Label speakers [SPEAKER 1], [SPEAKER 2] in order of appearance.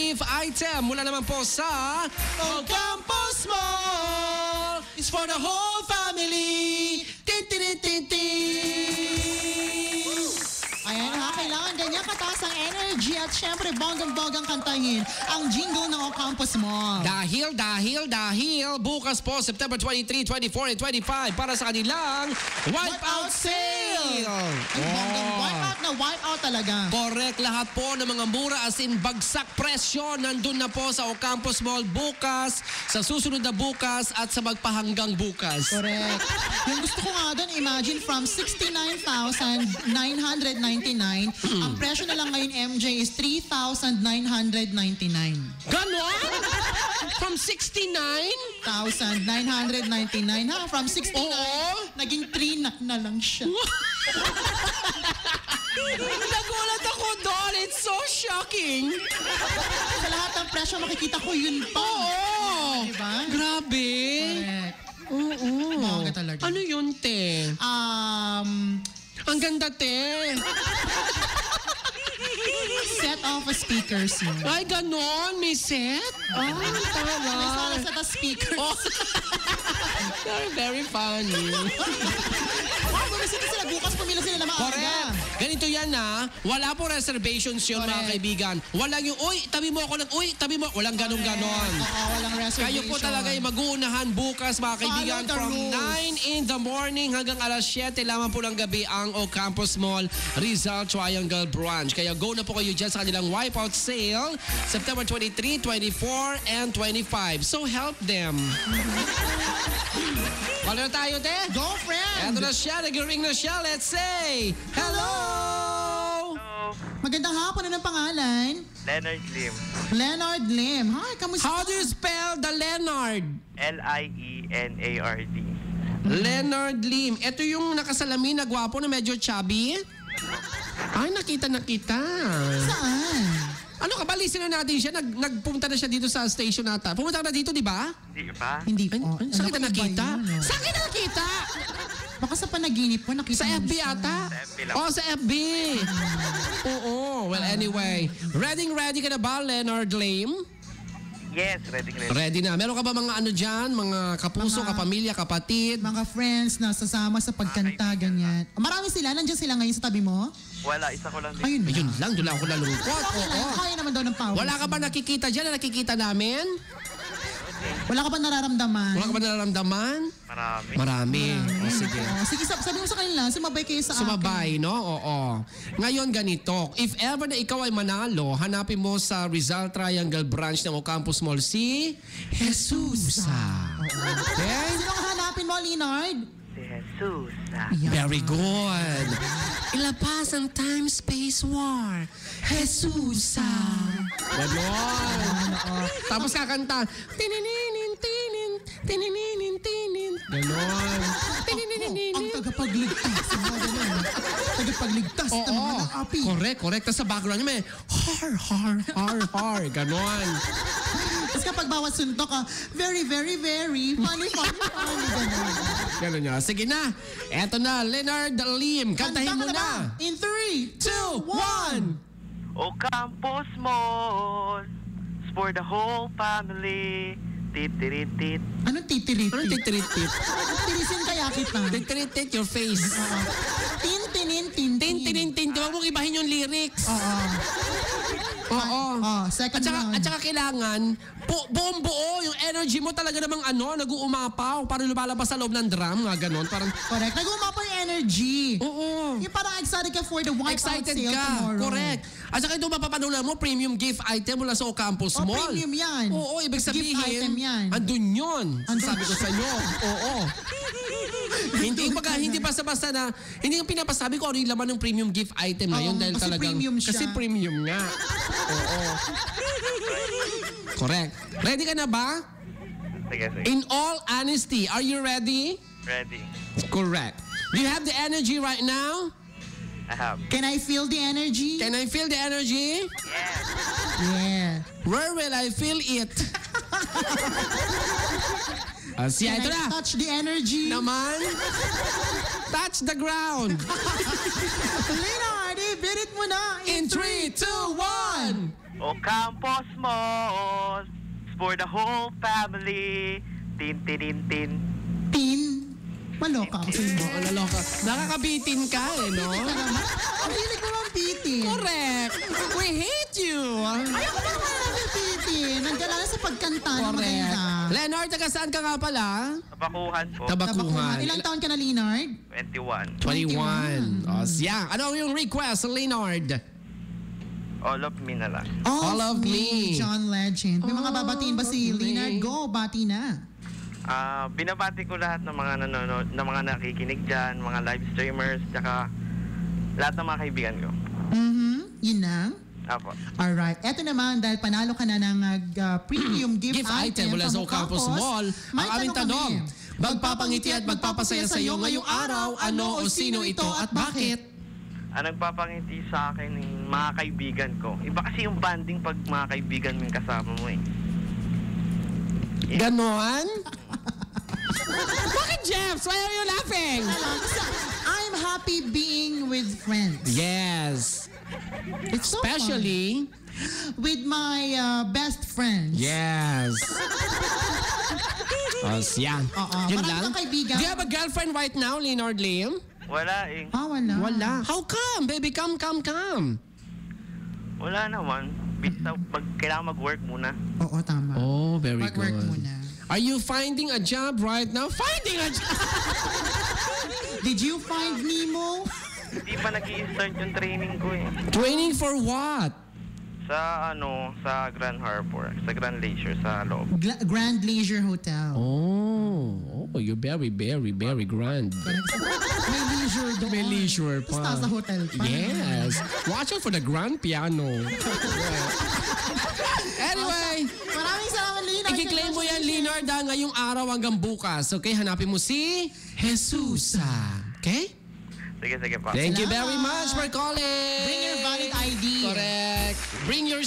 [SPEAKER 1] gift item mula naman po sa Ocampos Mall. It's for the whole family.
[SPEAKER 2] Ayan ha, kailangan ganyan kataas ang energy at syempre bonggang-bonggang kantahin ang jingle ng Ocampos Mall.
[SPEAKER 1] Dahil bukas po September 23, 24, and 25 para sa kanilang Wipeout Sale!
[SPEAKER 2] Ay, bonggang wipeout talaga.
[SPEAKER 1] Correct, lahat po ng mga mura as in bagsak presyo nandun na po sa Ocampos Mall bukas, sa susunod na bukas at sa magpahanggang bukas.
[SPEAKER 2] Correct. Yung gusto ko nga doon, imagine from 69,999, ang presyo na lang ngayon MJ is 3,999.
[SPEAKER 1] Ganon? From 69?
[SPEAKER 2] 1,999 ha? From 69, naging 3 na lang siya.
[SPEAKER 1] Nagulat ako doon. It's so shocking.
[SPEAKER 2] Sa lahat ng presyo makikita ko yun pa.
[SPEAKER 1] Oo.
[SPEAKER 2] Diba?
[SPEAKER 1] Grabe.
[SPEAKER 2] Correct.
[SPEAKER 1] Oo.
[SPEAKER 2] Bongga talaga.
[SPEAKER 1] Ano yun, te?
[SPEAKER 2] Ang
[SPEAKER 1] ganda, te.
[SPEAKER 2] Set of speakers yun.
[SPEAKER 1] Ay, ganon. May set? Ay, tama.
[SPEAKER 2] May sala set of speakers.
[SPEAKER 1] Oh. You're very funny.
[SPEAKER 2] Bumisita sila bukas, pumila sila na maaga.
[SPEAKER 1] Correct. Ganito yan na. Wala po reservations yun, mga kaibigan. Walang yung, tabi mo ako ng, tabi mo. Walang ganon-ganon.
[SPEAKER 2] Walang reservation.
[SPEAKER 1] Kayo po talaga ay mag-uunahan bukas, mga kaibigan, from
[SPEAKER 2] rules.
[SPEAKER 1] 9 in the morning hanggang alas 7 lamang po ng gabi ang Ocampos Mall Rizal Triangle Branch. Kaya go na po kayo dyan sa kanilang Wipeout Sale, September 23, 24, and 25. So help them. Wala na tayo, te?
[SPEAKER 2] Go, friend!
[SPEAKER 1] Eto na siya, nag-ring na siya. Let's say, hello!
[SPEAKER 2] Magandang hapon, anong pangalan?
[SPEAKER 3] Leonard Lim.
[SPEAKER 2] Leonard Lim. Hi, kamusta?
[SPEAKER 1] How do you spell the Leonard?
[SPEAKER 3] L-I-E-N-A-R-D.
[SPEAKER 1] Leonard Lim. Ito yung nakasalamin na gwapo na medyo chubby? Ay, nakita.
[SPEAKER 2] Saan?
[SPEAKER 1] Ano ka ba? Listener natin siya. Nagpunta na siya dito sa station nata. Pumunta ka na dito, di ba?
[SPEAKER 3] Hindi pa?
[SPEAKER 2] Hindi po.
[SPEAKER 1] Saan kita nakita?
[SPEAKER 2] Saan?
[SPEAKER 1] Saan kita nakita?
[SPEAKER 2] Baka sa panaginip po, nakita
[SPEAKER 1] Sa
[SPEAKER 2] mo
[SPEAKER 1] FB
[SPEAKER 2] siya.
[SPEAKER 1] ata?
[SPEAKER 3] Sa FB lang.
[SPEAKER 1] Oh, sa FB. Oo. Well, anyway. Ready ka na ba, Leonard Lim?
[SPEAKER 3] Yes, ready.
[SPEAKER 1] Ready na. Meron ka ba mga ano dyan? Mga kapuso, kapamilya, kapatid?
[SPEAKER 2] Mga friends na sasama sa pagkanta, ganyan. Marami sila. Nandiyan sila ngayon sa tabi mo?
[SPEAKER 3] Wala, isa ko lang din.
[SPEAKER 2] Ayun
[SPEAKER 1] Ayun lang, doon lang ako nalungkot.
[SPEAKER 2] Okay lang.
[SPEAKER 1] Oo.
[SPEAKER 2] Kaya naman daw ng power.
[SPEAKER 1] Wala ka ba nakikita dyan na nakikita namin?
[SPEAKER 2] Wala ka ba nararamdaman?
[SPEAKER 1] Wala ka ba nararamdaman?
[SPEAKER 3] Marami.
[SPEAKER 1] O, sige.
[SPEAKER 2] Sige, sabi mo sa kanila, sumabay kayo sa akin.
[SPEAKER 1] Sumabay, no? Oo. Ngayon ganito, if ever na ikaw ay manalo, hanapin mo sa Rizal Triangle Branch ng Ocampos Mall si Jesusa. Okay?
[SPEAKER 2] Sino ang hanapin mo, Leonard?
[SPEAKER 3] Si Jesus.
[SPEAKER 1] Very good. Ilabas ang time-space war. Jesusa. Ganon. Tapos kakanta. Tininin, tinin, tininin, tinin. Ganon.
[SPEAKER 2] Ang tagapagligtas. Tagapagligtas ng mga naapi.
[SPEAKER 1] Correct. Tapos sa background niya may har. Ganon.
[SPEAKER 2] Tapos kapag bawat suntok ka, very, very, very funny.
[SPEAKER 1] Ganon niya. Sige na. Eto na, Leonard Lim. Kantahin mo na.
[SPEAKER 2] In 3, 2, 1.
[SPEAKER 3] Ocampos Mall. It's for the whole family. Tit-tit-tit.
[SPEAKER 2] Anong titiritit?
[SPEAKER 1] Anong titiritit?
[SPEAKER 2] Tirisin kaya kita.
[SPEAKER 1] Titiritit your face.
[SPEAKER 2] Tintinin.
[SPEAKER 1] Huwag mong ibahin yung lyrics. Oo.
[SPEAKER 2] Second round.
[SPEAKER 1] At saka kailangan, buong buo, yung energy mo talaga namang nag-uumapaw. Parang lumalabas sa loob ng drum, nga ganon. Parang,
[SPEAKER 2] Correct. Nag-umapaw yung energy.
[SPEAKER 1] oo.
[SPEAKER 2] Yung parang excited ka for the wipeout
[SPEAKER 1] Excited
[SPEAKER 2] sale
[SPEAKER 1] ka.
[SPEAKER 2] tomorrow.
[SPEAKER 1] Correct. At saka ito mapapanood mo, premium gift item mula sa Ocampos Mall.
[SPEAKER 2] Premium yan.
[SPEAKER 1] Oo, ibig sabihin,
[SPEAKER 2] Gift item yan.
[SPEAKER 1] andun yun.
[SPEAKER 2] Andun.
[SPEAKER 1] Sabi ko sa inyo. Oo. Hindi basta-basta na, hindi yung pinapasabi ko ano yung laman ng premium gift item na yun dahil
[SPEAKER 2] kasi
[SPEAKER 1] talagang,
[SPEAKER 2] premium siya.
[SPEAKER 1] kasi premium nga. Oo. Correct. Ready ka na ba?
[SPEAKER 3] Sige.
[SPEAKER 1] In all honesty, are you ready?
[SPEAKER 3] Ready.
[SPEAKER 1] Correct. Do you have the energy right now?
[SPEAKER 3] I have.
[SPEAKER 2] Can I feel the energy?
[SPEAKER 1] Can I feel the energy?
[SPEAKER 3] Yes.
[SPEAKER 2] Yeah.
[SPEAKER 1] Where will I feel it? Siya,
[SPEAKER 2] Can
[SPEAKER 1] ito
[SPEAKER 2] I
[SPEAKER 1] na.
[SPEAKER 2] touch the energy?
[SPEAKER 1] Naman. Touch the ground.
[SPEAKER 2] Leonard, bit it mo na.
[SPEAKER 1] In 3, 2, 1.
[SPEAKER 3] Ocampos Mall for the whole family. Tin, tin, tin, tin.
[SPEAKER 2] Tin. Maloka ako sa inyo.
[SPEAKER 1] Alaloka. Nakakabitin ka eh, no?
[SPEAKER 2] Ang hilig ko ang pitin.
[SPEAKER 1] Correct. We hate you.
[SPEAKER 2] Ayoko na ang pitin. Nandiyan lang sa pagkanta na
[SPEAKER 1] Correct.
[SPEAKER 2] maganda.
[SPEAKER 1] Leonard, taga saan ka nga pala?
[SPEAKER 3] Tabakuhan po.
[SPEAKER 1] Tabakuhan.
[SPEAKER 2] Ilang taon ka na, Leonard?
[SPEAKER 3] 21.
[SPEAKER 1] 21. O, siya. Ano yung request, Leonard?
[SPEAKER 3] All of me na lang.
[SPEAKER 1] All of Me.
[SPEAKER 2] John Legend. May mga babatiin ba si
[SPEAKER 1] All of Me.
[SPEAKER 2] Leonard? Go, bati na.
[SPEAKER 3] Binabati ko lahat ng mga nanonood, ng mga nakikinig dyan, mga live streamers, tsaka lahat ng mga kaibigan ko.
[SPEAKER 2] Yun na.
[SPEAKER 3] Apo.
[SPEAKER 2] Alright. Eto naman, dahil panalo ka na ng premium gift,
[SPEAKER 1] Gift item mula sa Ocampos Mall. Ang aming tanong, magpapangiti at magpapasaya sa iyo ngayong araw, ano o sino ito at bakit?
[SPEAKER 3] Ang nagpapangiti sa akin yung mga kaibigan ko. Iba kasi yung banding pag mga kaibigan mo yung kasama mo eh.
[SPEAKER 1] Ganon? Bakit, Jeff? Why are you laughing?
[SPEAKER 2] I'm happy being with friends.
[SPEAKER 1] Yes.
[SPEAKER 2] It's so
[SPEAKER 1] Especially,
[SPEAKER 2] fun. With my best friends.
[SPEAKER 1] yes. Siya. Yun
[SPEAKER 2] Marami
[SPEAKER 1] lang.
[SPEAKER 2] kang kaibigan.
[SPEAKER 1] Do you have a girlfriend right now, Leonard Liam?
[SPEAKER 3] Wala eh.
[SPEAKER 2] Wala.
[SPEAKER 1] Wala. How come? Baby, come.
[SPEAKER 3] Wala naman. Basta kailangan mag-work muna.
[SPEAKER 2] Oo, tama.
[SPEAKER 1] Oh, very
[SPEAKER 2] Mag-work
[SPEAKER 1] good.
[SPEAKER 2] muna.
[SPEAKER 1] Are you finding a job right now? Finding a job!
[SPEAKER 2] Did you find Nemo?
[SPEAKER 3] Hindi pa nag-i-start yung training ko eh.
[SPEAKER 1] Training for what?
[SPEAKER 3] Sa Grand Harbor, sa Grand Leisure, sa loob.
[SPEAKER 2] Grand Leisure Hotel.
[SPEAKER 1] Oh, you're very, very, very grand.
[SPEAKER 2] May leisure doon.
[SPEAKER 1] May leisure
[SPEAKER 2] Tapos
[SPEAKER 1] pa.
[SPEAKER 2] nasa hotel pa.
[SPEAKER 1] Yes. Watch out for the grand piano. Anyway,
[SPEAKER 2] Maraming salamat, Leonard.
[SPEAKER 1] i-claim mo yan, Leonard, ngayong araw hanggang bukas. Okay, hanapin mo si Jesusa. Okay?
[SPEAKER 3] Sige pa.
[SPEAKER 1] Thank you
[SPEAKER 2] Salamat.
[SPEAKER 1] very much for calling.
[SPEAKER 2] Bring your valid ID.
[SPEAKER 1] Correct. Bring your